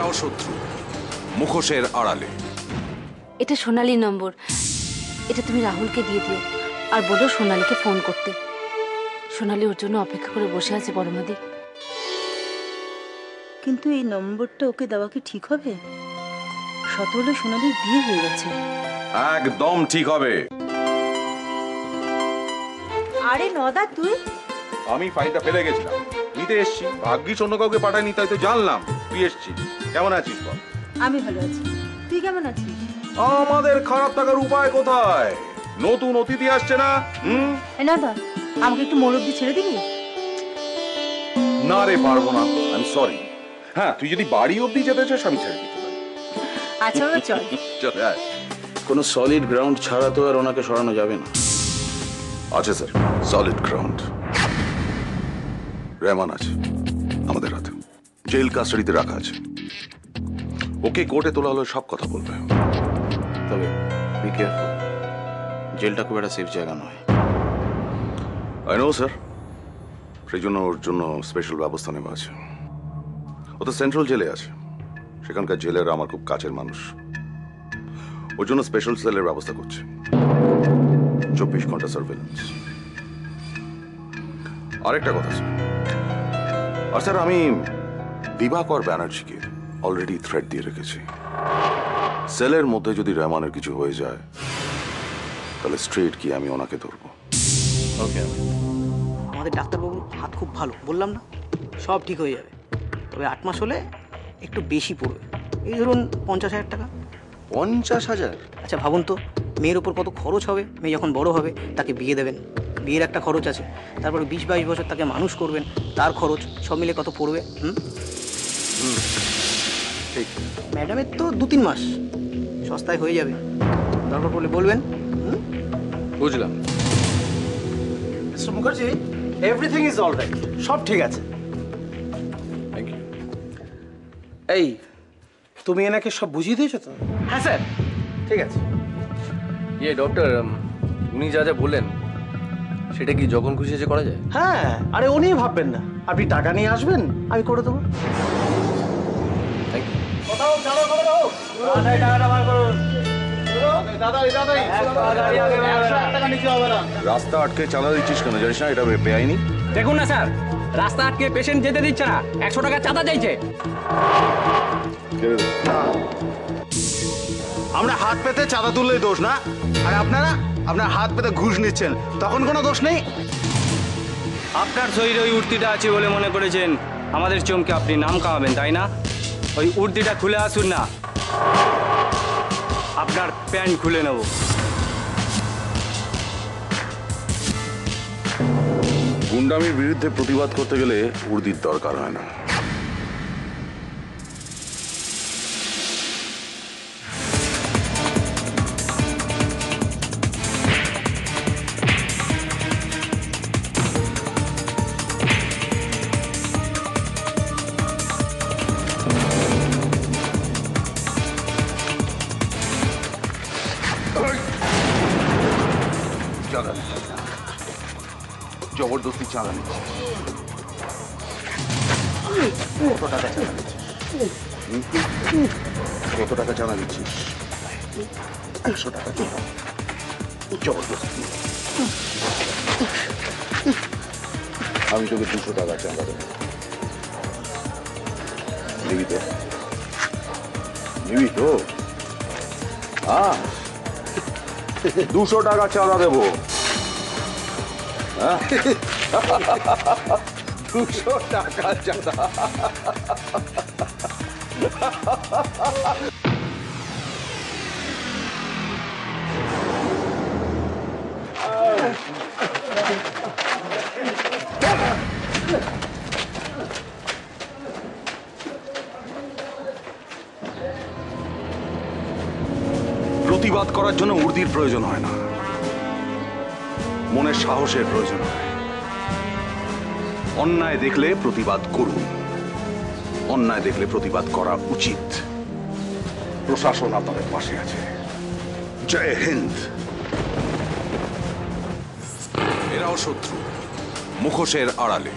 এরাও শত্রু, মুখোশের আড়ালে। এটা সোনালী নম্বর, এটা তুমি রাহুলকে দিয়ে দিও আর বলো সোনালীকে ফোন করতে। সোনালী ওর জন্য অপেক্ষা করে বসে আছে বড়মাদি। কিন্তু এই নম্বরটা ওকে দেওয়া কি ঠিক হবে? শত হলে সোনালীর বিয়ে হয়ে গেছে। একদম ঠিক হবে। আরে নদা তুই? আমি ফাইলটা ফেলে গেছিলাম, নিতে এসছি। ভাগ্যিস অন্য কাউকে পাঠায়নি, তাই তো জানলাম তুই এসছিস। কেমন আছিস বল? আমি ভালো আছি, তুই কেমন আছিস? আমাদের খারাপ থাকার উপায় কোথায়? নতুন অতিথি আসছে না? নদা, আমাকে একটু মোড় অব্দি ছেড়ে দিবি? না রে, পারবো না, আই এম সরি। হ্যাঁ, তুই যদি বাড়ি অব্দি যেতে চাস আমি ছেড়ে দিতে পারি। আচ্ছা বাবা, চল। চলে আয়। কোনো সলিড গ্রাউন্ড ছাড়া তো আর ওনাকে সরানো যাবে না। আছে স্যার, সলিড গ্রাউন্ড। রেহমান আছে আমাদের হাতে, জেল কাস্টাডিতে রাখা আছে। ওকে কোর্টে তোলা হলে সব কথা বলবে। তবে বি কেয়ারফুল, জেলটা খুব একটা সেফ জায়গা নয়। আই নো স্যার, সেই জন্য ওর জন্য স্পেশাল ব্যবস্থা নেওয়া আছে। ও তো সেন্ট্রাল জেলে আছে, সেখানকার জেলের আমার খুব কাছের মানুষ। ওর জন্য স্পেশাল সেলের ব্যবস্থা করছে, 24 ঘন্টা সার্ভেলেন্স। আরেকটা কথা স্যার, আর স্যার আমি দিবাকর ব্যানার্জিকে অলরেডি থ্রেট দিয়ে রেখেছি। সেলের মধ্যে যদি রহমানের কিছু হয়ে যায় তাহলে স্ট্রেট গিয়ে আমি ওনাকে ধরবো। ওকে। আমাদের ডাক্তারবাবুর হাত খুব ভালো, বললাম না, সব ঠিক হয়ে যাবে। তবে 8 মাস হলে একটু বেশি পড়বে, এই ধরুন 50,000 টাকা। 50,000? আচ্ছা ভাবুন তো, মেয়ের ওপর কত খরচ হবে। মেয়ে যখন বড় হবে তাকে বিয়ে দেবেন, বিয়ের একটা খরচ আছে। তারপরে 20-22 বছর তাকে মানুষ করবেন, তার খরচ, সব মিলে কত পড়বে? ঠিক। ম্যাডামের তো 2-3 মাস, সস্তায় হয়ে যাবে। দরকার পড়লে বলবেন। বুঝলাম। Mister Mukherjee, everything is all right, সব ঠিক আছে। Thank you. এই, তুমি এনাকে সব বুঝিয়ে দিয়েছো তো? হ্যাঁ স্যার। ঠিক আছে। ইয়ে ডক্টর, উনি যা যা বললেন সেটা কি যখন খুশি যে করা যায়? হ্যাঁ, আরে ও নিয়ে ভাববেন না, আপনি টাকা নিয়ে আসবেন, আমি করে দেবো। Thank you. কোথাও চালো করে দাও। টাকাটা বার করুন। দাদাই 100 টাকা নিচে হবে না। রাস্তা আটকে চাঁদা দিচ্ছিস কেন, জানিস না এটা বেআইনি? দেখুন না স্যার, রাস্তা আটকে পেশেন্ট যেতে দিচ্ছে না, 100 টাকা চাঁদা চাইছে। আমরা হাত পেতে চাঁদা তুললেই দোষ না, আর আপনারা আপনার হাত পেতে ঘুষ নিচ্ছেন, তখন কোনো দোষ নেই। আপনার শরীরে ওই উর্তিটা আছে বলে মনে করেছেন আমাদের চমকে আপনি নাম কামাবেন, তাই না? ওই উর্তিটা খুলে আসুন না, আপনার প্যান্ট খুলে নেব। গুন্ডামির বিরুদ্ধে প্রতিবাদ করতে গেলে উর্দির দরকার হয় না। জবরদস্তি চাঁদা নিচ্ছে। কত টাকা চাঁদা দিচ্ছিস? 100 টাকা। জবরদস্তি। আমি তোকে 200 টাকা চাঁদা দেবো, নিবি তো? নিবি তো? 200 টাকা চাঁদা দেবো। 200 টাকা চাঁদা। প্রতিবাদ করার জন্য উর্দির প্রয়োজন হয় না, মনের সাহসের প্রয়োজন হয়। অন্যায় দেখলে প্রতিবাদ করুন, অন্যায় দেখলে প্রতিবাদ করা উচিত। প্রশাসন আপনাদের পাশে আছে। জয় হিন্দ। এরাও শত্রু, মুখোশের আড়ালে।